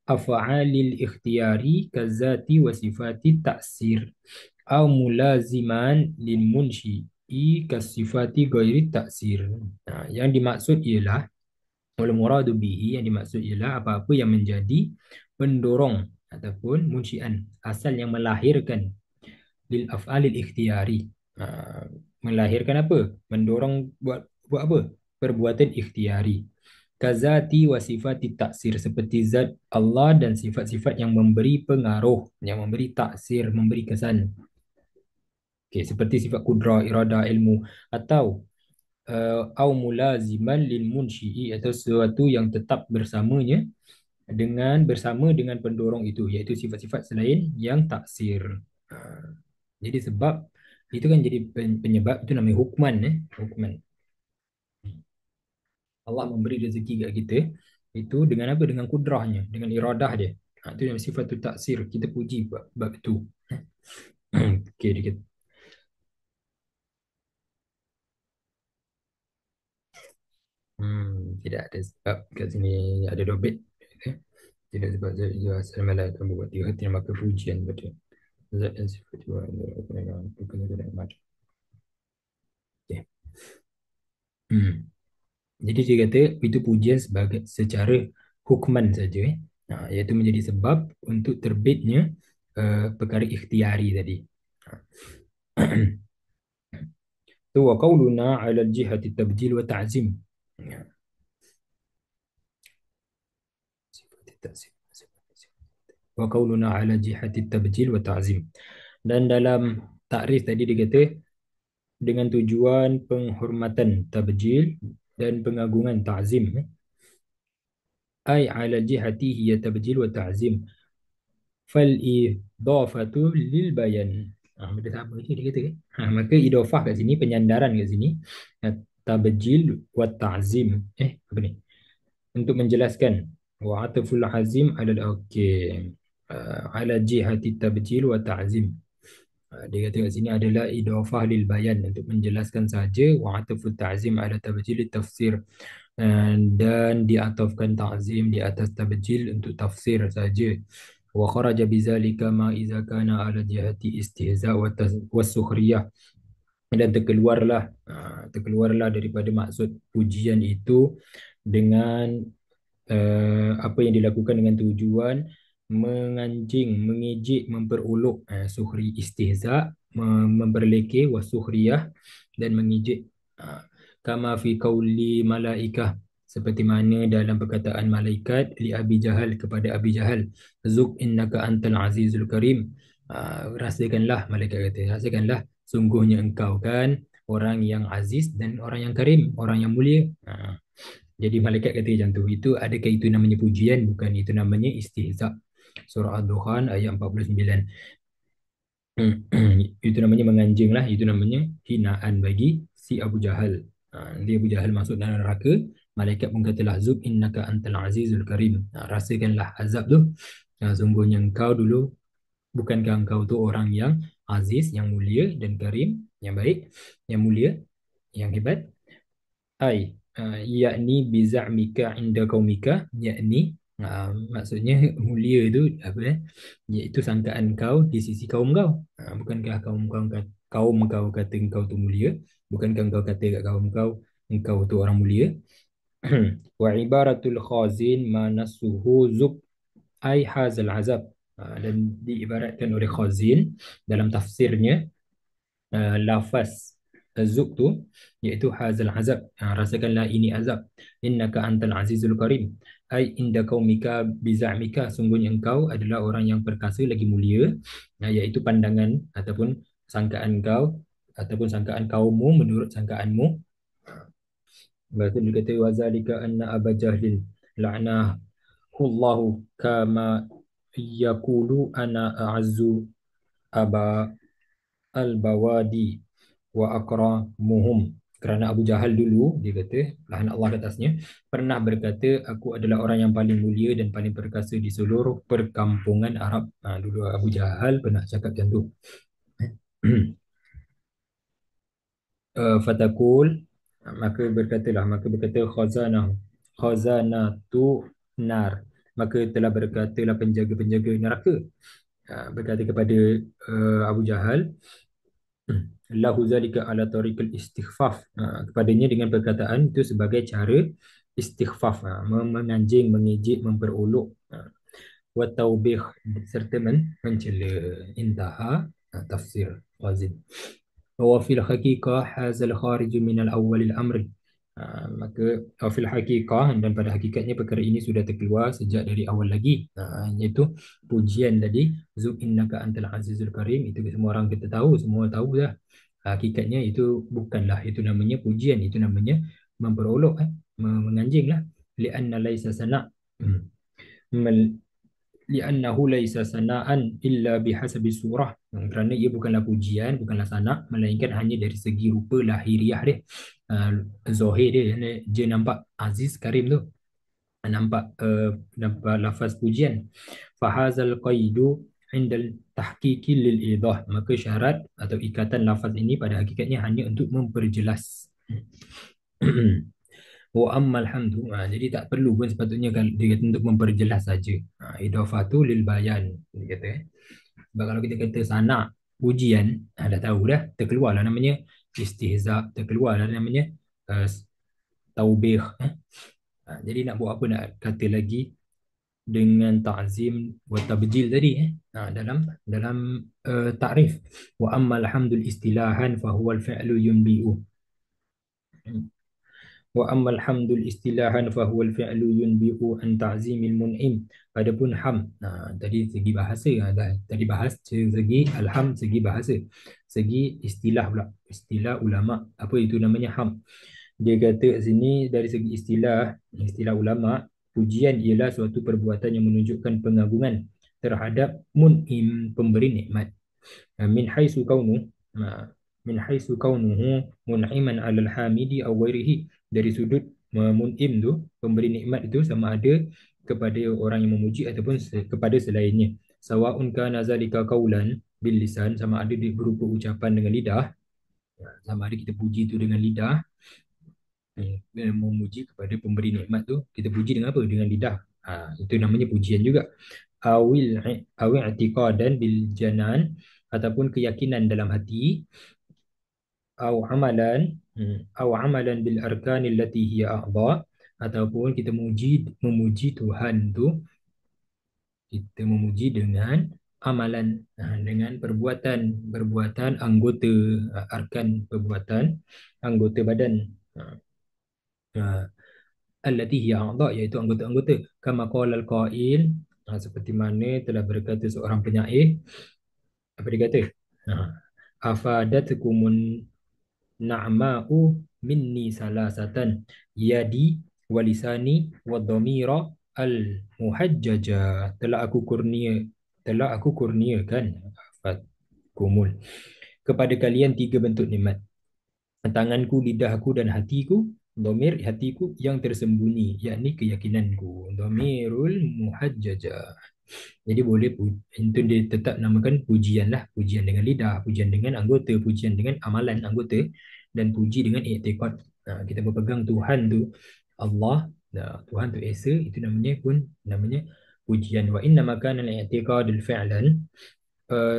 af'alil ikhtiyari kazati wa sifati ta'sir au mulaziman lil munsyi'i kasifati ghairi ta'sir. Yang dimaksud ialah wal muradu bihi, yang dimaksud ialah apa-apa yang menjadi pendorong ataupun munsyian, asal yang melahirkan, lil af'alil ikhtiyari, melahirkan apa? Mendorong buat apa? Perbuatan ikhtiari. Kazati wa sifati taksir, seperti zat Allah dan sifat-sifat yang memberi pengaruh, yang memberi taksir, memberi kesan. Okay, seperti sifat kudrah, iradah, ilmu, atau au mulaziman lil munsyi'i, atau sesuatu yang tetap bersama dengan pendorong itu, iaitu sifat-sifat selain yang taksir. Jadi sebab itu kan jadi penyebab, itu namanya hukman. Hukman. Allah memberi rezeki kat kita itu dengan apa? Dengan kudrahnya, dengan iradah dia. Itu yang sifat tu taksir. Kita puji bab itu. Okey, dikit. Tidak ada sebab kat sini ada dobit. Tidak sebab dia asal malah akan membuat dia hati maka pujian pada zat dan sifat Tuhan. Okay. Jadi dia kata itu pujian sebagai secara hukman saja, iaitu menjadi sebab untuk terbitnya perkara ikhtiari tadi. Tu wa qauluna 'ala jihati tabjil wa ta'zim. Wa qauluna 'ala jihati tabjil wa ta'zim. Dan dalam takrif tadi dia kata dengan tujuan penghormatan, tabjil, dan pengagungan, ta'zim. Ai 'ala jihati hiya tabjil wa ta'zim. Fal idafatu lil bayan. Benda sama je dia kata kan. Maka idafah kat sini, penyandaran kat sini, tabjil wa ta'zim. Apa ni? Untuk menjelaskan. Wa atful hazim ala okey. Ala jihati tabjil wa ta'zim. Dia kata kat sini adalah idafah lil bayan, untuk menjelaskan saja. Wa atful ta'zim ala tabjil tafsir. Dan diatafkan ta'zim di atas tabjil untuk tafsir saja. Wa kharaja bizalika ma iza kana ala jihati istihza wa sukhriyah, dan terkeluarlah daripada maksud pujian itu dengan apa yang dilakukan dengan tujuan menganjing, mengejek, memperolok, sukhri, istihza, memperlekeh, wasukhriyah, dan mengejek. Kama fi qauli malaikah, seperti mana dalam perkataan malaikat li Abi Jahal kepada Abi Jahal, Zuk innaka antal azizul karim. Rasakanlah, malaikat kata, rasakanlah, sungguhnya engkau kan orang yang aziz dan orang yang karim, orang yang mulia. Jadi malaikat kata macam tu. Itu adakah itu namanya pujian? Bukan, itu namanya istihza. Surah Ad-Dukhan ayat 49. Itu namanya menganjing lah, itu namanya hinaan bagi si Abu Jahal. Dia Abu Jahal masuk dalam neraka, malaikat pun katalah zub innaka antal azizul karim. Rasakanlah azab tu. Sungguhnya engkau dulu, bukankah engkau tu orang yang aziz, yang mulia, dan karim, yang baik, yang mulia, yang hebat. Ai yakni bizamika inda qaumika, yakni maksudnya mulia itu apa iaitu sangkaan kau di sisi kaum kau. Bukankah kaum kau kata engkau tu mulia, bukankah engkau kata kat kaum kau engkau tu orang mulia. Wa ibaratul khazin manasuhu zub ai hazal azab. Dan diibaratkan oleh khazin dalam tafsirnya, lafaz zuk tu iaitu hazal azab, rasakanlah ini azab. Innaka antal azizul karim, ai inda qaumika bizamika, sungguhnya engkau adalah orang yang perkasa lagi mulia, iaitu pandangan ataupun sangkaan kau ataupun sangkaan kaummu menurut sangkaanmu. Lepas tu dia kata wazalika anna aba jahlin la'nahu Allahu kama yaqulu ana a'azzu aba al-bawadi wa akramuhum. Kerana Abu Jahal dulu, dia kata, laknat Allah ke atasnya, pernah berkata, aku adalah orang yang paling mulia dan paling perkasa di seluruh perkampungan Arab. Dulu Abu Jahal pernah cakap macam tu. Fatakul, maka berkata khazanatu nar, maka telah berkatalah penjaga-penjaga neraka, berkata kepada Abu Jahal, lahu zalika ala tariqil istighfaf, kepadanya dengan perkataan itu sebagai cara istighfaf, menanjing, mengejek, memperolok, wa taubih, serta mencela. Intaha tafsir Ghazin. Wa fil haqiqah hazal kharij min al awwal al amri. Maka fil haqiqah, dan pada hakikatnya perkara ini sudah terkeluar sejak dari awal lagi, iaitu pujian tadi, zub innaka antal azizul karim, itu semua orang kita tahu, semua tahu dah. Hakikatnya itu bukanlah itu namanya pujian, itu namanya memperolok, menganjing lah. Lianna laisa sana, li'annahu laisa sana'an illa bihasabi surah. Kerana ia bukanlah pujian, bukanlah sana', melainkan hanya dari segi rupa lahiriah dia, zahir dia. Dia nampak aziz karim tu, nampak lafaz pujian. Fahazal qaidu indal tahqiqi lil idah, maka syarat atau ikatan lafaz ini pada hakikatnya hanya untuk memperjelas. Wa ammal hamdu, jadi tak perlu pun sepatutnya kan dia kata untuk memperjelas saja. Idafatu lil bayan, dia kata. Sebab kalau kita kata sana pujian, dah tahu dah, terkeluarlah namanya istihza, terkeluarlah namanya uh, taubih. Jadi nak buat apa, nak kata lagi dengan ta'zim wa tabjil tadi, dalam ta'rif. Wa ammal hamdul istilahan fa huwa al-fi'lu yunbi'u. Wa ammal hamdul istilahan fa huwa al-fi'lu yunbi'u an ta'zimil mun'im. Adapun ham, tadi segi bahasa, dah tadi bahas segi alham, segi bahasa. Segi istilah pula, istilah ulama, apa itu namanya ham. Dia kata kat sini dari segi istilah ulama, pujian ialah suatu perbuatan yang menunjukkan pengagungan terhadap mun'im, pemberi nikmat. Min haisu kaunu, min haisu kaunuhu mun'iman 'alal hamidi aw ghairihi, dari sudut mun'im tu, pemberi nikmat itu, sama ada kepada orang yang memuji ataupun kepada selainnya. Sawa'un kana zalika qaulan bil lisan, sama ada berupa ucapan dengan lidah, sama ada kita puji itu dengan lidah, memuji kepada pemberi nikmat tu, kita puji dengan apa? Dengan lidah. Itu namanya pujian juga. Awil i'tiqadan bil janan, ataupun keyakinan dalam hati, au amalan bil arkanil lati hiya a'dha, ataupun kita memuji Tuhan tu, kita memuji dengan amalan, dengan perbuatan anggota, arkan perbuatan anggota badan. allati hiya a'dha, iaitu anggota-anggota. Kama qala al-qail, seperti mana telah berkata seorang penyair. Apa dia kata? Ha. Afadatkumun na'ma'u minni salasatan, yadi walisani wa dhamira al muhajjaja. Telah aku kurniakan afatkumul kepada kalian tiga bentuk nikmat: tanganku, lidahku dan hatiku. Dhamir hatiku yang tersembunyi, yakni keyakinanku. Dhamirul muhajjaja. Jadi boleh itu dia tetap namakan pujian lah. Pujian dengan lidah, pujian dengan anggota, pujian dengan amalan anggota, dan puji dengan i'tiqad. Kita berpegang Tuhan tu Allah, Tuhan tu Esa, itu namanya pujian. Wa inna makana al-i'tiqad al-fi'lan,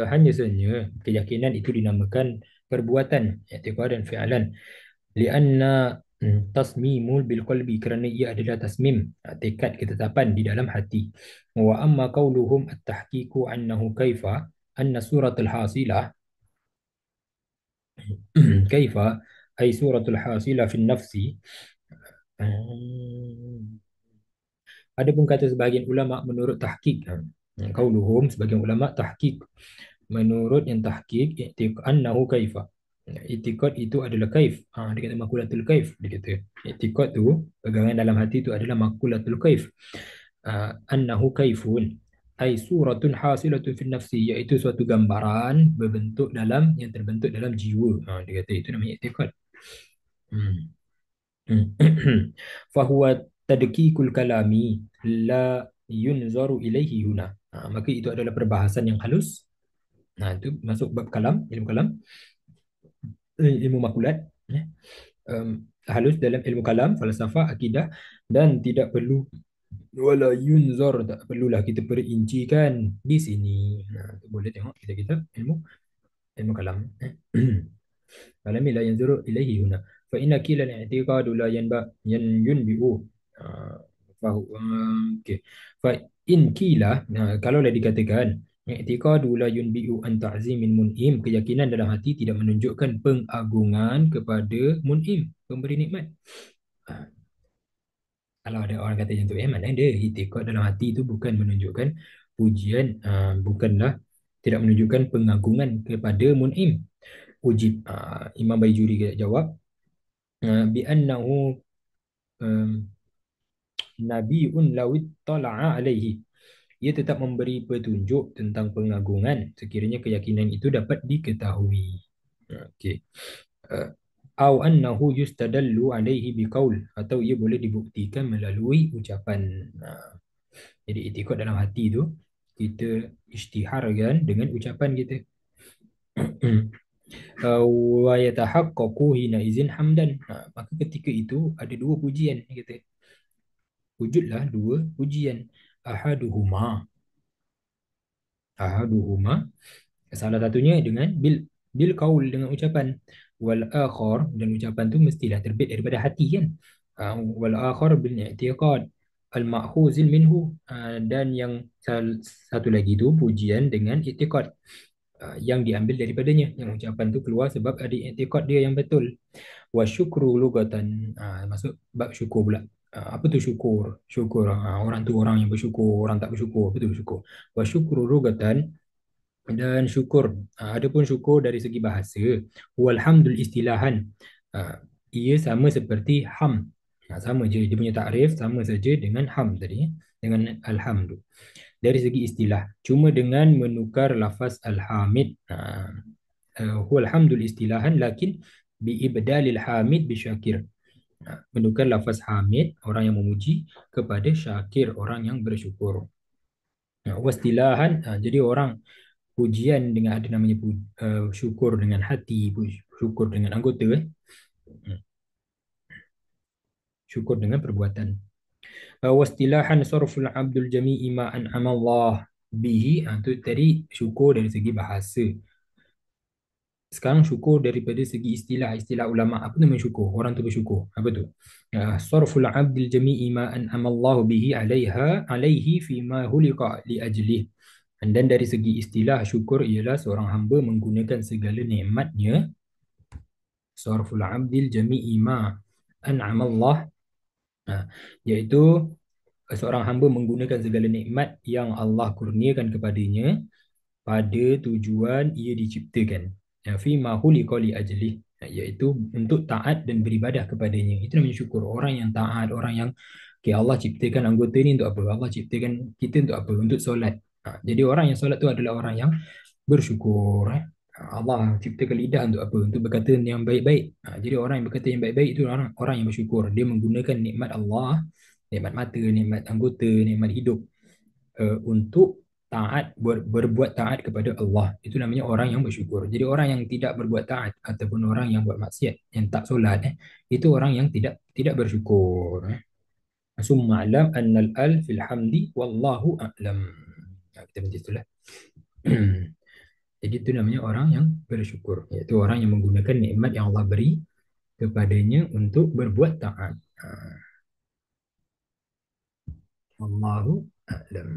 hanya saja keyakinan itu dinamakan perbuatan, i'tiqad dan fi'lan. Lianna tasmimul bil qalbi, kerana ia adalah tasmim, tekad ketetapan di dalam hati. Wa amma qauluhum at-tahqiqu annahu kaifa anna suratul hasilah kaifa ay suratul hasilah fi nafsi. Adapun kata sebahagian ulama menurut tahqiq, qauluhum sebahagian ulama tahqiq, menurut yang tahqiq, i'tiqad annahu kaifa, i'tiqad itu adalah kaif. Dia kata makulatul kaif. Dia kata i'tiqad tu, pegangan dalam hati tu adalah makulatul kaif. Annahu kaifun ay suratun hasilatun fi nafsi, iaitu suatu gambaran yang terbentuk dalam jiwa. Dia kata itu namanya i'tiqad. Hmm. Fahuwa tadqiqul kalami la yunzaru ilaihi huna. Maka itu adalah perbahasan yang halus. Itu masuk bab kalam, ilmu kalam, ilmu makulat, halus dalam ilmu kalam, falsafah, akidah, dan tidak perlu wala yunzar, tak perlulah kita perincikan di sini. Boleh tengok kita ilmu kalam. Kalami la yanzuru ilaihi huna. Fa inna kila al-i'tiqadu la yunbi'u. Okey. Fa in kila, kalau dikatakan i'tiqadu la yunbi'u an ta'zimin mun'im, keyakinan dalam hati tidak menunjukkan pengagungan kepada mun'im, pemberi nikmat. Kalau ada orang kata macam tu, mana ada, i'tiqad dalam hati itu bukan menunjukkan pujian, bukanlah, tidak menunjukkan pengagungan kepada mun'im. Ujib, Imam Baijuri jawab, bi annahu nabiun lawit tala'a alaihi, ia tetap memberi petunjuk tentang pengagungan sekiranya keyakinan itu dapat diketahui. Okey. Au annahu yustadallu alaihi biqaul, atau ia boleh dibuktikan melalui ucapan. Jadi i'tiqad dalam hati tu kita isytiharkan dengan ucapan kita. Wa yatahaqqaqu hina izin hamdan, maka ketika itu ada dua pujian. Dia kata wujudlah dua pujian. Ahaduhuma, salah satunya dengan bil qaul, dengan ucapan. Wal akhar, dan ucapan tu mestilah terbit daripada hati kan. Wal akhar bil i'tiqad al ma'khuzin minhu, dan yang satu lagi tu pujian dengan i'tiqad, yang diambil daripadanya, yang ucapan tu keluar sebab ada i'tiqad dia yang betul. Wa syukru lugatan, masuk bab syukur pula. Apa tu syukur? Syukur, orang tu orang yang bersyukur, orang tak bersyukur. Apa tu syukur? Wa syukru lugatan, dan syukur, adapun syukur dari segi bahasa, walhamdul istilahan, ia sama seperti ham. Sama je, dia punya takrif sama saja dengan ham tadi, dengan alhamdu dari segi istilah, cuma dengan menukar lafaz alhamid. Huwal hamdul istilahan lakin bi ibdalil hamid bi syakir, menukar lafaz hamid, orang yang memuji, kepada syakir, orang yang bersyukur. Wastilahan, jadi orang pujian dengan ada namanya syukur dengan hati, syukur dengan anggota, syukur dengan perbuatan. Wastilahan sarful abdul jami'i ma an'ama Allah bihi, itu tadi syukur dari segi bahasa. Sekarang syukur daripada segi istilah ulama. Apa namanya syukur? Orang tu bersyukur. Apa tu? Sarful abdil jami'i ma an'ama Allah bihi alaihi fi ma huliqa li ajlih. Dan dari segi istilah, syukur ialah seorang hamba menggunakan segala nikmatnya. Sarful abdil jami'i ma an'ama Allah Ha, iaitu seorang hamba menggunakan segala nikmat yang Allah kurniakan kepadanya pada tujuan ia diciptakan. Ya, fi ma khuliqa li ajlih, iaitu untuk taat dan beribadah kepadanya. Itu namanya syukur. Orang yang taat, orang yang okay, Allah ciptakan anggota ni untuk apa? Allah ciptakan kita untuk apa? Untuk solat. Jadi orang yang solat tu adalah orang yang bersyukur. Allah ciptakan lidah untuk apa? Untuk berkata yang baik-baik. Jadi orang yang berkata yang baik-baik itu orang orang yang bersyukur. Dia menggunakan nikmat Allah, nikmat mata, nikmat anggota, nikmat hidup untuk berbuat taat kepada Allah. Itu namanya orang yang bersyukur. Jadi orang yang tidak berbuat taat ataupun orang yang buat maksiat, yang tak solat, itu orang yang tidak bersyukur. Summa alam annal al fil hamdi wallahu a'lam. Kita baca itulah. Jadi itu namanya orang yang bersyukur, iaitu orang yang menggunakan nikmat yang Allah beri kepadanya untuk berbuat taat. Wallahu a'lam.